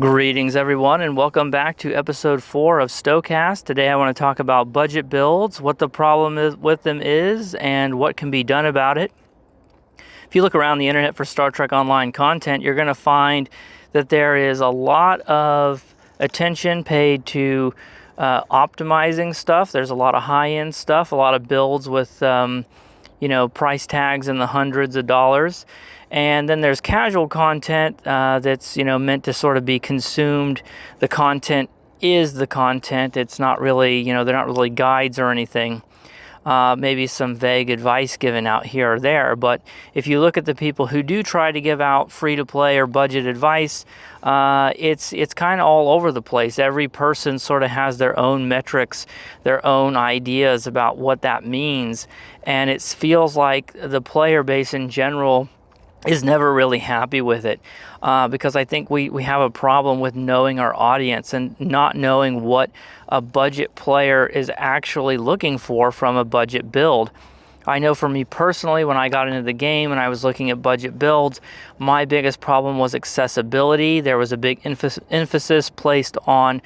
Greetings everyone, and welcome back to episode 4 of STOCAST. Today I want to talk about budget builds, what the problem is with them is, and what can be done about it. If you look around the internet for Star Trek Online content, you're going to find that there is a lot of attention paid to optimizing stuff. There's a lot of high-end stuff, a lot of builds with price tags in the hundreds of dollars. And then there's casual content that's meant to sort of be consumed. The content is the content. It's not really, they're not really guides or anything. Maybe some vague advice given out here or there. But if you look at the people who do try to give out free-to-play or budget advice, it's kind of all over the place. Every person sort of has their own metrics, their own ideas about what that means. And it feels like the player base in general is never really happy with it because I think we have a problem with knowing our audience and not knowing what a budget player is actually looking for from a budget build. I know for me personally, when I got into the game and I was looking at budget builds, my biggest problem was accessibility. There was a big emphasis placed on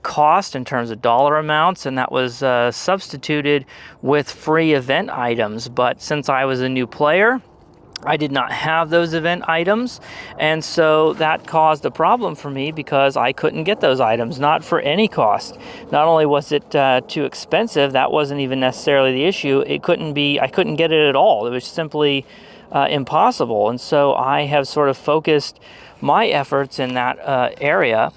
cost in terms of dollar amounts, and that was substituted with free event items. But since I was a new player, I did not have those event items, and so that caused a problem for me because I couldn't get those items, not for any cost. Not only was it too expensive, that wasn't even necessarily the issue. I couldn't get it at all. It was simply impossible, and so I have sort of focused my efforts in that area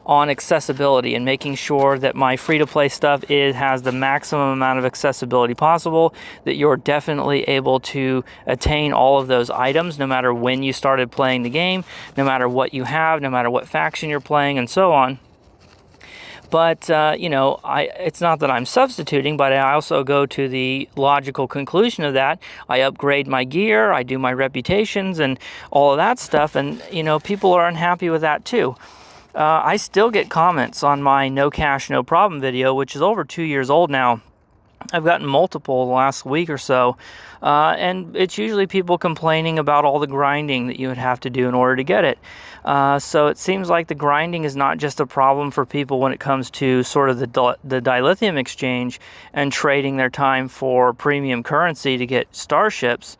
on accessibility and making sure that my free-to-play stuff has the maximum amount of accessibility possible, that you're definitely able to attain all of those items no matter when you started playing the game, no matter what you have, no matter what faction you're playing, and so on. But, it's not that I'm substituting, but I also go to the logical conclusion of that. I upgrade my gear, I do my reputations and all of that stuff, and, people are unhappy with that too. I still get comments on my No Cash, No Problem video, which is over 2 years old now. I've gotten multiple the last week or so, and it's usually people complaining about all the grinding that you would have to do in order to get it. So it seems like the grinding is not just a problem for people when it comes to sort of the dilithium exchange and trading their time for premium currency to get starships.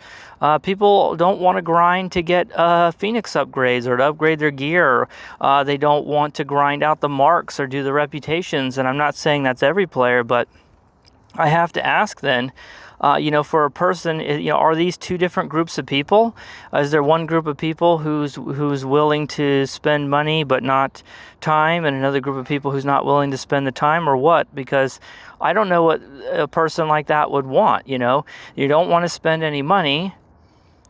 People don't want to grind to get Phoenix upgrades or to upgrade their gear. They don't want to grind out the marks or do the reputations, and I'm not saying that's every player, but I have to ask then, for a person, are these two different groups of people? Is there one group of people who's willing to spend money but not time, and another group of people who's not willing to spend the time, or what? Because I don't know what a person like that would want, You don't want to spend any money,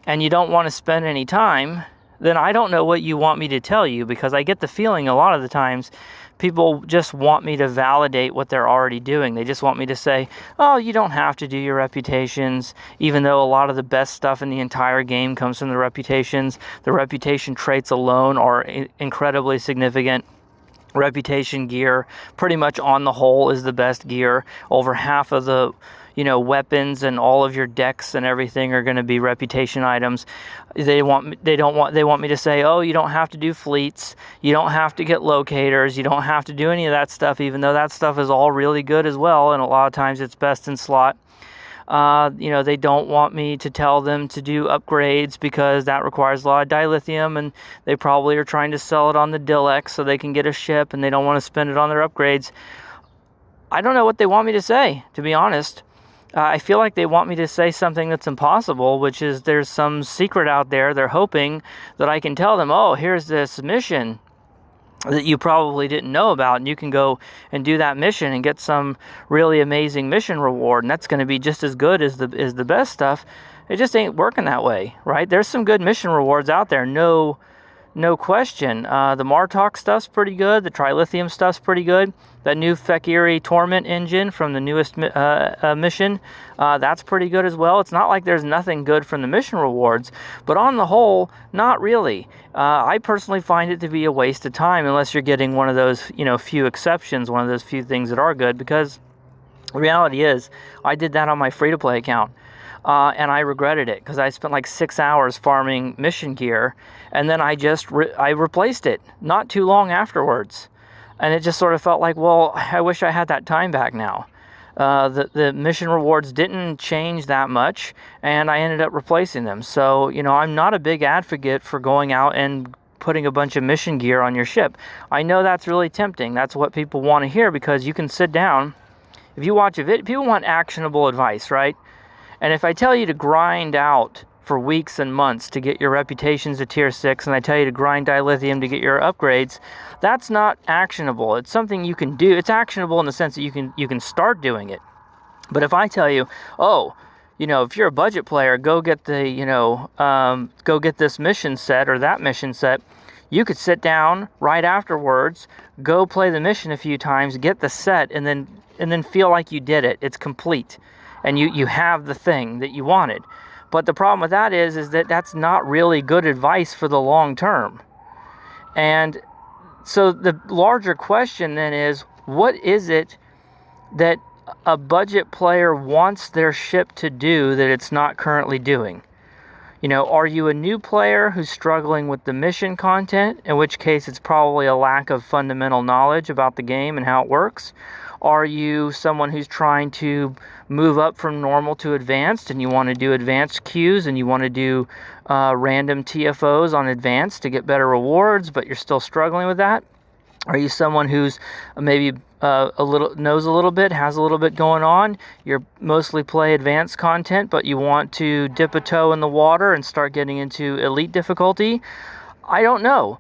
and you don't want to spend any time, then I don't know what you want me to tell you, because I get the feeling a lot of the times people just want me to validate what they're already doing. They just want me to say, oh, you don't have to do your reputations, even though a lot of the best stuff in the entire game comes from the reputations. The reputation traits alone are incredibly significant. Reputation gear, pretty much on the whole, is the best gear. Over half of the weapons and all of your decks and everything are going to be reputation items. They want me to say, oh, you don't have to do fleets, you don't have to get locators, you don't have to do any of that stuff, even though that stuff is all really good as well, and a lot of times it's best in slot. They don't want me to tell them to do upgrades because that requires a lot of dilithium, and they probably are trying to sell it on the Dilex so they can get a ship, and they don't want to spend it on their upgrades. I don't know what they want me to say, to be honest. I feel like they want me to say something that's impossible, which is there's some secret out there. They're hoping that I can tell them, oh, here's this mission that you probably didn't know about, and you can go and do that mission and get some really amazing mission reward, and that's going to be just as good as the best stuff. It just ain't working that way, right? There's some good mission rewards out there, no question. The Martok stuff's pretty good. The Trilithium stuff's pretty good. That new Fekiri Torment engine from the newest mission, that's pretty good as well. It's not like there's nothing good from the mission rewards, but on the whole, not really. I personally find it to be a waste of time unless you're getting one of those, few exceptions, one of those few things that are good, because The reality is, I did that on my free-to-play account, and I regretted it because I spent like 6 hours farming mission gear, and then I replaced it not too long afterwards, and it just sort of felt like, well, I wish I had that time back now. The mission rewards didn't change that much, and I ended up replacing them. So, I'm not a big advocate for going out and putting a bunch of mission gear on your ship. I know that's really tempting. That's what people want to hear, because you can sit down. If you watch a video, people want actionable advice, right? And if I tell you to grind out for weeks and months to get your reputations to tier 6, and I tell you to grind dilithium to get your upgrades, that's not actionable. It's something you can do. It's actionable in the sense that you can start doing it. But if I tell you, if you're a budget player, go get go get this mission set or that mission set, you could sit down right afterwards, go play the mission a few times, get the set, and then feel like you did it. It's complete, and you have the thing that you wanted. But the problem with that is that that's not really good advice for the long term. And so the larger question then is, what is it that a budget player wants their ship to do that it's not currently doing? Are you a new player who's struggling with the mission content, in which case it's probably a lack of fundamental knowledge about the game and how it works? Are you someone who's trying to move up from normal to advanced, and you want to do advanced queues, and you want to do random TFOs on advanced to get better rewards, but you're still struggling with that? Are you someone who's maybe knows a little bit, has a little bit going on? You're mostly play advanced content, but you want to dip a toe in the water and start getting into elite difficulty? I don't know.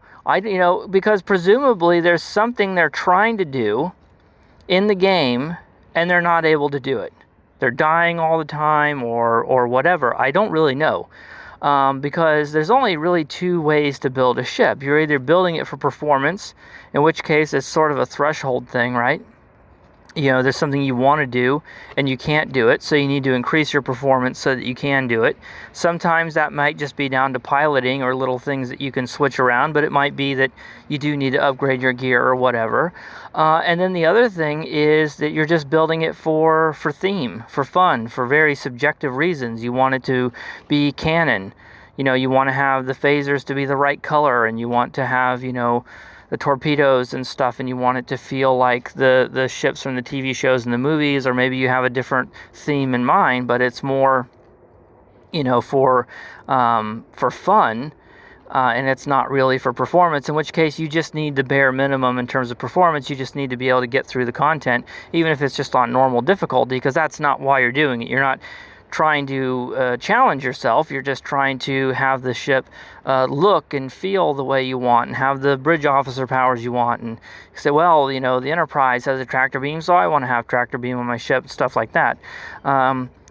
Because presumably there's something they're trying to do in the game, and they're not able to do it. They're dying all the time, or whatever. I don't really know. Because there's only really two ways to build a ship. You're either building it for performance, in which case it's sort of a threshold thing, right? There's something you want to do and you can't do it, so you need to increase your performance so that you can do it. Sometimes that might just be down to piloting or little things that you can switch around, but it might be that you do need to upgrade your gear or whatever. And then the other thing is that you're just building it for theme, for fun, for very subjective reasons. You want it to be canon. You want to have the phasers to be the right color, and you want to have, the torpedoes and stuff, and you want it to feel like the ships from the TV shows and the movies, or maybe you have a different theme in mind, but it's more, for fun, and it's not really for performance, in which case you just need the bare minimum in terms of performance. You just need to be able to get through the content, even if it's just on normal difficulty, because that's not why you're doing it. You're not trying to challenge yourself. You're just trying to have the ship look and feel the way you want, and have the bridge officer powers you want, and say, well, the Enterprise has a tractor beam, so I want to have tractor beam on my ship, stuff like that.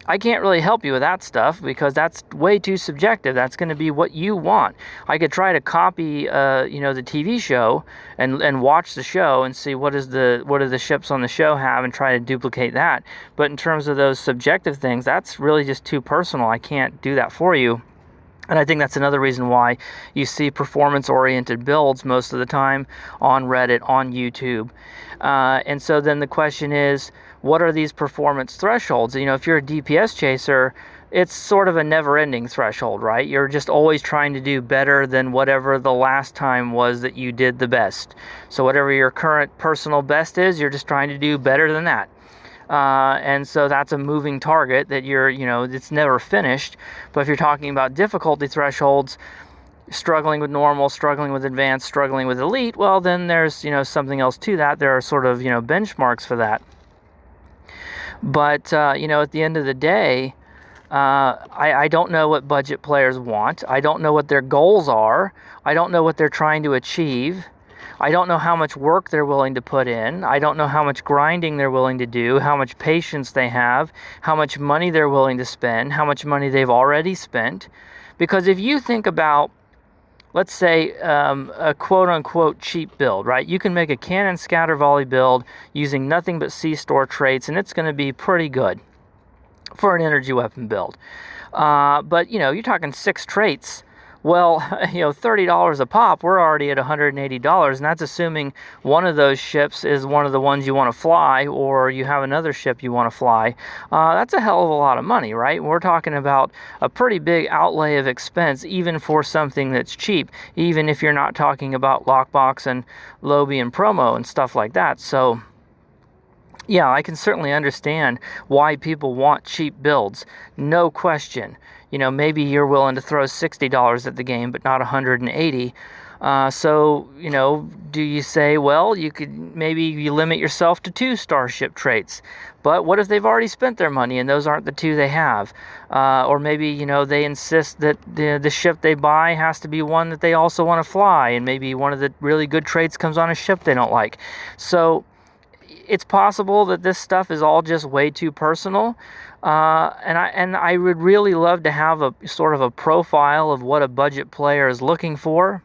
I can't really help you with that stuff, because that's way too subjective. That's going to be what you want. I could try to copy, the TV show and watch the show and see what do the ships on the show have, and try to duplicate that. But in terms of those subjective things, that's really just too personal. I can't do that for you. And I think that's another reason why you see performance-oriented builds most of the time on Reddit, on YouTube. And so then the question is, what are these performance thresholds? If you're a DPS chaser, it's sort of a never-ending threshold, right? You're just always trying to do better than whatever the last time was that you did the best. So whatever your current personal best is, you're just trying to do better than that. And so that's a moving target that it's never finished. But if you're talking about difficulty thresholds, struggling with normal, struggling with advanced, struggling with elite, well, then there's, something else to that. There are sort of, benchmarks for that. But, at the end of the day, I don't know what budget players want. I don't know what their goals are. I don't know what they're trying to achieve. I don't know how much work they're willing to put in. I don't know how much grinding they're willing to do, how much patience they have, how much money they're willing to spend, how much money they've already spent. Because if you think about, let's say, a quote-unquote cheap build, right? You can make a cannon scatter volley build using nothing but C-store traits, and it's going to be pretty good for an energy weapon build. But, you're talking 6 traits. Well, $30 a pop, we're already at $180, and that's assuming one of those ships is one of the ones you want to fly, or you have another ship you want to fly. That's a hell of a lot of money, right? We're talking about a pretty big outlay of expense, even for something that's cheap, even if you're not talking about lockbox and lobby and promo and stuff like that. So yeah, I can certainly understand why people want cheap builds, no question. Maybe you're willing to throw $60 at the game, but not $180. So, do you say, well, maybe you limit yourself to 2 starship traits, but what if they've already spent their money and those aren't the 2 they have? Or maybe, they insist that the ship they buy has to be one that they also want to fly, and maybe one of the really good traits comes on a ship they don't like. So it's possible that this stuff is all just way too personal, and I would really love to have a sort of a profile of what a budget player is looking for.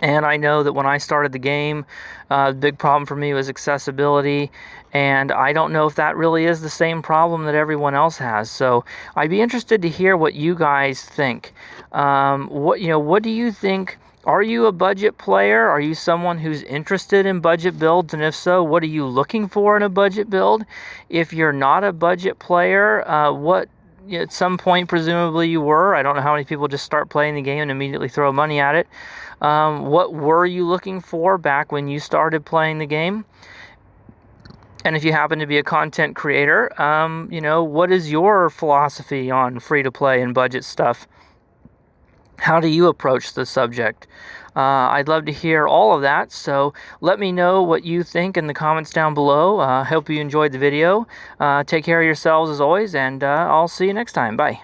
And I know that when I started the game, the big problem for me was accessibility, and I don't know if that really is the same problem that everyone else has. So I'd be interested to hear what you guys think. What do you think? Are you a budget player? Are you someone who's interested in budget builds? And if so, what are you looking for in a budget build? If you're not a budget player, at some point presumably you were. I don't know how many people just start playing the game and immediately throw money at it. What were you looking for back when you started playing the game? And if you happen to be a content creator, what is your philosophy on free-to-play and budget stuff? How do you approach the subject? I'd love to hear all of that, so let me know what you think in the comments down below. Hope you enjoyed the video. Take care of yourselves as always, and I'll see you next time. Bye.